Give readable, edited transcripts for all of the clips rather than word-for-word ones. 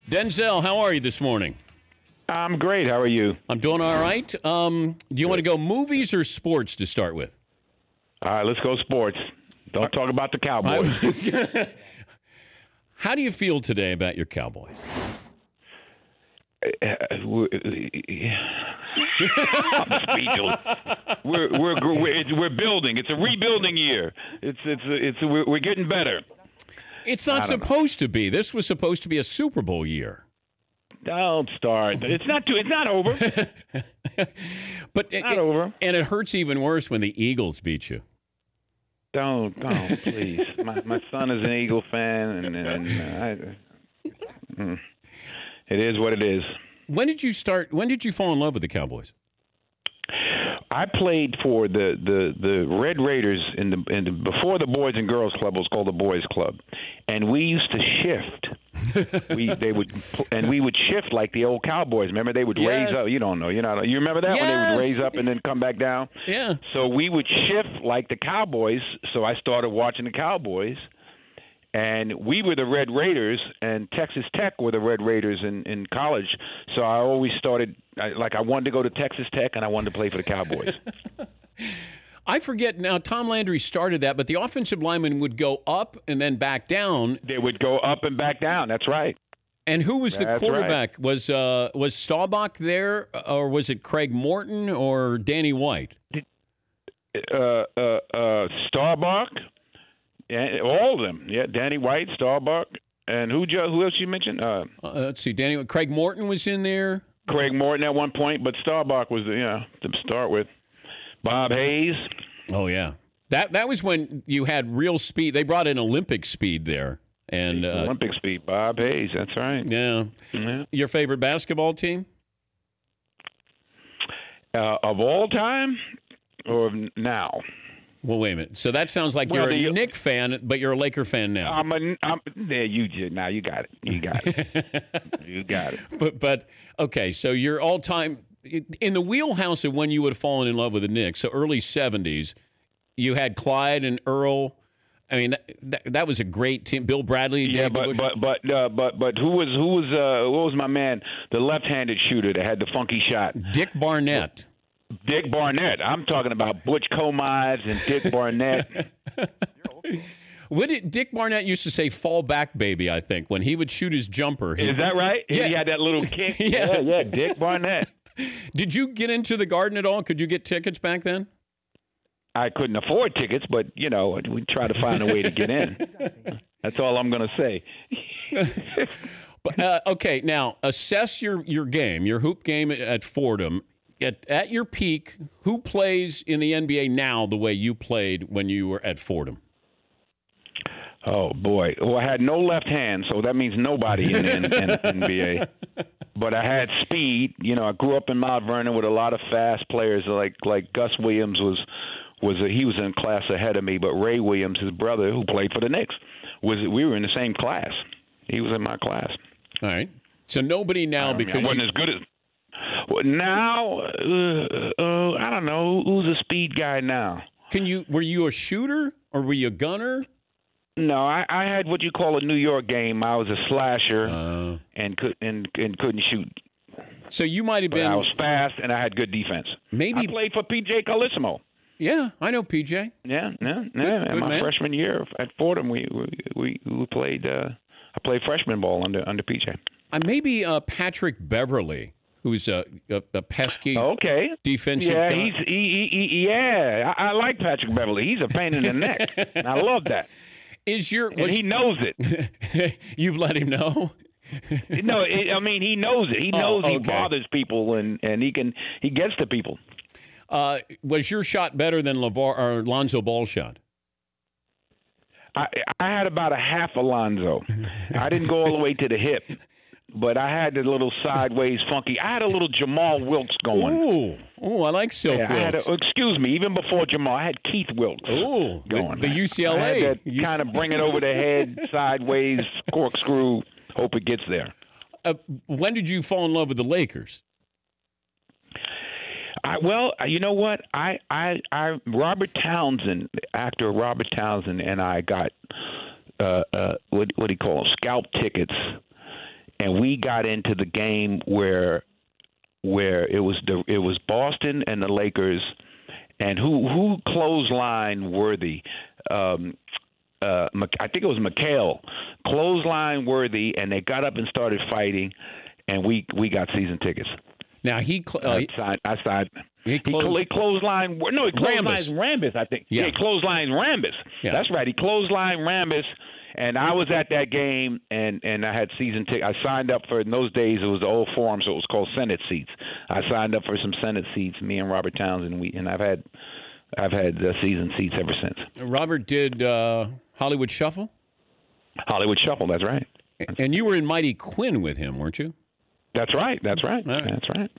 Denzel, how are you this morning? I'm great. How are you? I'm doing all right. Do you want to go movies or sports to start with? All right, let's go sports. Don't talk about the Cowboys. How do you feel today about your Cowboys? I'm speechless. We're building. It's a rebuilding year. We're getting better. It's not supposed to be. This was supposed to be a Super Bowl year. Don't start. It's not over. But not over. And it hurts even worse when the Eagles beat you. Don't, please. My son is an Eagle fan, and it is what it is. When did you fall in love with the Cowboys? I played for the Red Raiders before the Boys and Girls Club was called the Boys Club, and we used to shift. we would shift like the old Cowboys. Remember, they would raise up. You don't know. You remember that when they would raise up and then come back down. Yeah. So we would shift like the Cowboys. So I started watching the Cowboys. And we were the Red Raiders, and Texas Tech were the Red Raiders in college. So I always started I wanted to go to Texas Tech, and I wanted to play for the Cowboys. I forget now. Tom Landry started that, but the offensive linemen would go up and then back down. They would go up and back down. That's right. And who was the quarterback? Right. Was Staubach there, or was it Craig Morton or Danny White? Staubach. Yeah, all of them. Yeah, Danny White, Staubach, and who else you mentioned? Let's see, Craig Morton was in there. Craig Morton at one point, but Staubach was to start with. Bob Hayes. Oh yeah, that was when you had real speed. They brought in Olympic speed there, and Olympic speed. Bob Hayes. That's right. Yeah. Your favorite basketball team? Of all time, or now? Well, wait a minute. So that sounds like you're a Knicks fan, but you're a Laker fan now. Now you got it. You got it. You got it. But okay. So your all-time in the wheelhouse of when you would have fallen in love with the Knicks. So early '70s, you had Clyde and Earl. I mean, that was a great team. Bill Bradley. Yeah, but who was my man? The left-handed shooter that had the funky shot. Dick Barnett. Dick Barnett. I'm talking about Butch Comides and Dick Barnett. Dick Barnett used to say, "Fall back, baby," I think, when he would shoot his jumper. Is that right? Yeah. He had that little kick. Yeah, Dick Barnett. Did you get into the Garden at all? Could you get tickets back then? I couldn't afford tickets, but, we try to find a way to get in. That's all I'm going to say. But, okay, now, assess your game, your hoop game at Fordham. At your peak, who plays in the NBA now the way you played when you were at Fordham? Oh, boy. Well, I had no left hand, so that means nobody in the NBA. But I had speed. I grew up in Mount Vernon with a lot of fast players like Gus Williams he was in a class ahead of me, but Ray Williams, his brother, who played for the Knicks, we were in the same class. He was in my class. All right. So nobody now because I wasn't as good as. Well, now, I don't know who's a speed guy now. Were you a shooter or were you a gunner? No, I had what you call a New York game. I was a slasher and couldn't shoot. So you might have been. I was fast and I had good defense. Maybe I played for P.J. Carlissimo. Yeah, I know P.J. Yeah. Good my man. freshman year at Fordham, we played. I played freshman ball under P.J. Maybe Patrick Beverly, who's a pesky defensive guy. I like Patrick Beverly. He's a pain in the neck. And I love that. He knows it. You've let him know? No, he knows it. He knows he bothers people and he gets to people. Was your shot better than Lonzo Ball's shot? I had about a half Alonzo. I didn't go all the way to the hip, but I had the little sideways funky. I had a little Jamal Wilkes going. Oh, I like Silk Wilkes. Excuse me, even before Jamal, I had Keith Wilkes going. The UCLA. I had that kind of bring it over the head, sideways, corkscrew, hope it gets there. When did you fall in love with the Lakers? Well, you know what? Robert Townsend, actor Robert Townsend, and I got what do you call them? Scalp tickets and we got into the game where it was Boston and the Lakers, and who clothesline Worthy. I think it was McHale, clothesline Worthy, and they got up and started fighting, and we got season tickets. Now I signed. He clothesline. No, he clotheslines Rambis. I think. Yeah, he clotheslines Rambis. Yeah. That's right. He clotheslined Rambis, and I was at that game, and I had season tickets. I signed up for. In those days, it was the old forum, so it was called Senate seats. I signed up for some Senate seats. Me and Robert Townsend. And I've had season seats ever since. Robert did Hollywood Shuffle. Hollywood Shuffle. That's right. And you were in Mighty Quinn with him, weren't you? That's right. That's right. Right. That's right.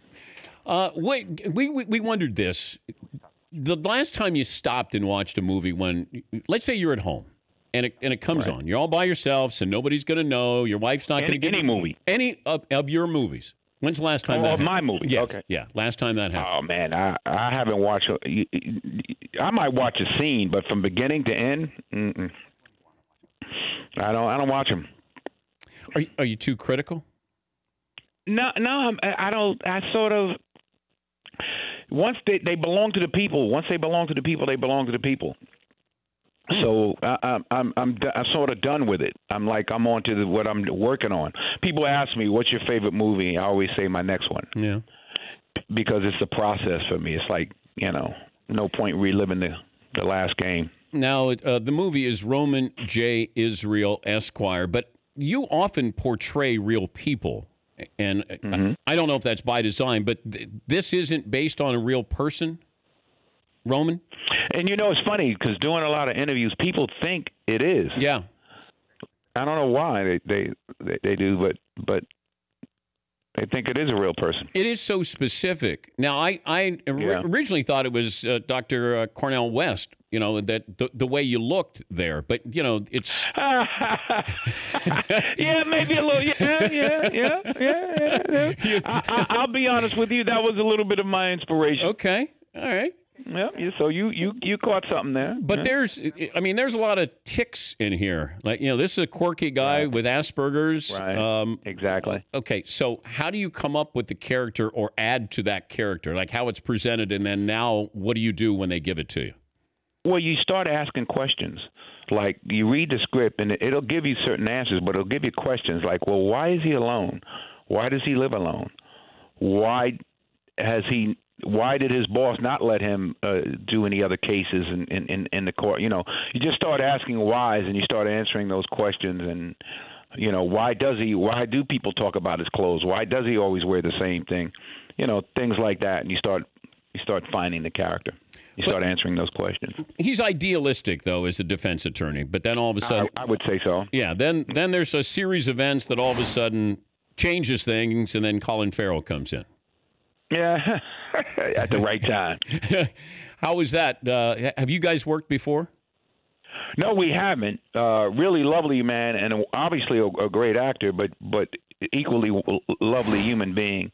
Wait, we wondered this. The last time you stopped and watched a movie, when, let's say you're at home and it comes on, you're all by yourself, so nobody's going to know. Your wife's not going to get any movie. Any of your movies. When's the last time that happened? My movies. Yes. Okay. Yeah, last time that happened. Oh man, I haven't watched. I might watch a scene, but from beginning to end, I don't watch them. Are you too critical? No, I don't. I sort of. Once they belong to the people. Once they belong to the people, they belong to the people. So I'm sort of done with it. I'm on to what I'm working on. People ask me, "What's your favorite movie?" I always say my next one. Yeah. Because it's a process for me. It's like, no point reliving the last game. Now the movie is Roman J. Israel Esquire, but you often portray real people. And I don't know if that's by design, but this isn't based on a real person, Roman? And it's funny because doing a lot of interviews, people think it is. Yeah. I don't know why they do, but they think it is a real person. It is so specific. Now, I originally thought it was Dr. Cornel West, that the way you looked there. But, it's... yeah, maybe a little. Yeah. I'll be honest with you. That was a little bit of my inspiration. Okay. All right. Yeah, so you caught something there. But there's a lot of ticks in here. Like, this is a quirky guy with Asperger's. Right. Exactly. Okay, so how do you come up with the character or add to that character? Like how it's presented, and then now what do you do when they give it to you? Well, you start asking questions. Like you read the script, and it'll give you certain answers, but it'll give you questions like, well, why is he alone? Why does he live alone? Why did his boss not let him do any other cases in the court? You just start asking whys, and you start answering those questions. And why do people talk about his clothes? Why does he always wear the same thing? Things like that. And you start finding the character. You start answering those questions. He's idealistic, though, as a defense attorney. But then all of a sudden, I would say so. Yeah. Then there's a series of events that all of a sudden changes things, and then Colin Farrell comes in. Yeah, at the right time. How was that? Have you guys worked before? No, we haven't. Really lovely man, and obviously a great actor, but equally lovely human being.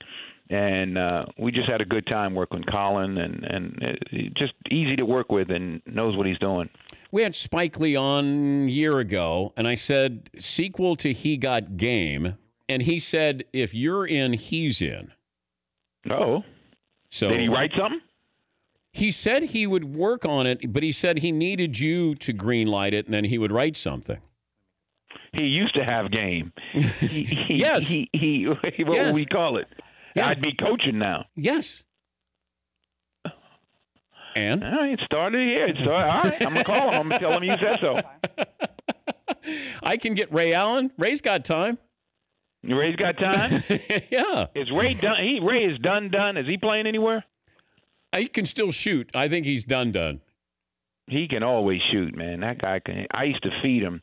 And we just had a good time working with Colin, and just easy to work with, and knows what he's doing. We had Spike Lee on a year ago, and I said, sequel to He Got Game, and he said, if you're in, he's in. Oh. So did he write something? He said he would work on it, but he said he needed you to greenlight it, and then he would write something. He used to have game. Yes. What would we call it? Yeah. I'd be coaching now. Yes. And? It started here. All right. I'm going to call him. I'm going to tell him you said so. I can get Ray Allen. Ray's got time. Ray's got time? Yeah. Is Ray done? Ray is done. Is he playing anywhere? He can still shoot. I think he's done. He can always shoot, man. That guy can. I used to feed him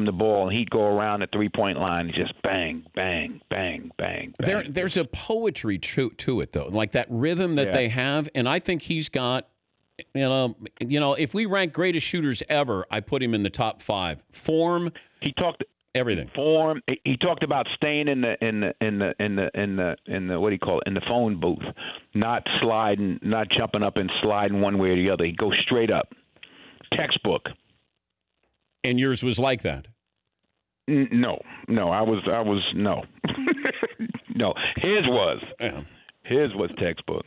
the ball, and he'd go around the three-point line and just bang, bang, bang, bang, bang. There's a poetry to it, though, like that rhythm that they have, and I think he's got. If we rank greatest shooters ever, I put him in the top 5. Form. He talked everything. Form. He talked about staying in the what do you call it, in the phone booth, not sliding, not jumping up and sliding one way or the other. He goes straight up. Textbook. And yours was like that. No, I was no, no. His was textbook.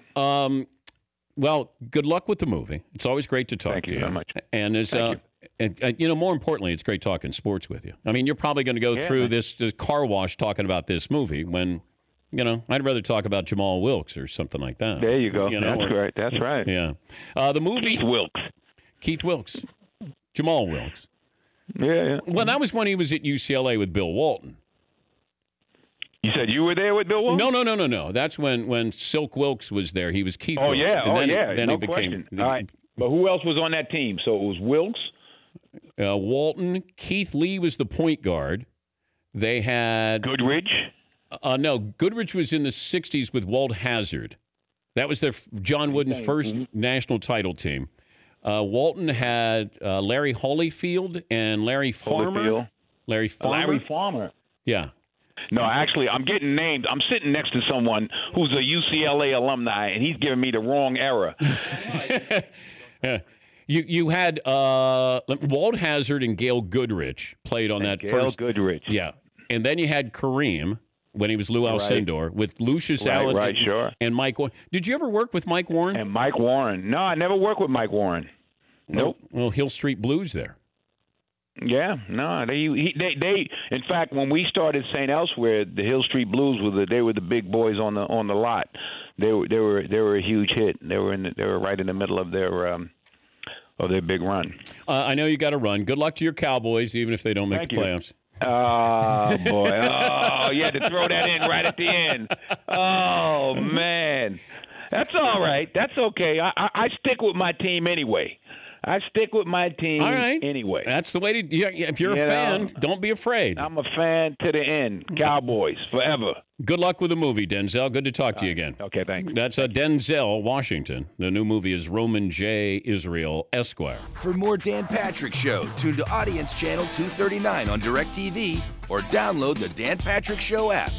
Well, good luck with the movie. It's always great to talk Thank to you you. very much. And it's, more importantly, it's great talking sports with you. I mean, you're probably going to go through this car wash talking about this movie when, I'd rather talk about Jamal Wilkes or something like that. There you go. That's right. That's right. Yeah. The movie. Keith Wilkes. Jamal Wilkes. Yeah. Well, that was when he was at UCLA with Bill Walton. You said you were there with Bill Walton? No. That's when Silk Wilkes was there. He was Keith Wilkes. Then he became. All right. But who else was on that team? So it was Wilkes? Walton. Keith Lee was the point guard. They had... Goodrich? No, Goodrich was in the 60s with Walt Hazzard. That was John Wooden's first national title team. Walton had Larry Holyfield and Larry Farmer. Larry Farmer. Yeah. No, actually, I'm getting named. I'm sitting next to someone who's a UCLA alumni, and he's giving me the wrong era. Yeah. You had Walt Hazzard and Gail Goodrich played on that Gail first. Goodrich. Yeah. And then you had Kareem when he was Lou Alcindor with Lucius Allen. Right, sure. And Mike Warren. Did you ever work with Mike Warren? And Mike Warren. No, I never worked with Mike Warren. Nope. Well, Hill Street Blues there. Yeah, no, they in fact, when we started St. Elsewhere, the Hill Street Blues were the big boys on the lot. They were a huge hit. They were right in the middle of their big run. I know you got to run. Good luck to your Cowboys, even if they don't make the playoffs. Oh boy! Oh, you had to throw that in right at the end. Oh man, that's all right. That's okay. I stick with my team anyway. I stick with my team anyway. That's the way to. If you're a fan, don't be afraid. I'm a fan to the end. Cowboys forever. Good luck with the movie, Denzel. Good to talk to you again. Okay, thanks. That's Denzel Washington. The new movie is Roman J. Israel Esquire. For more Dan Patrick Show, tune to Audience Channel 239 on DirecTV or download the Dan Patrick Show app.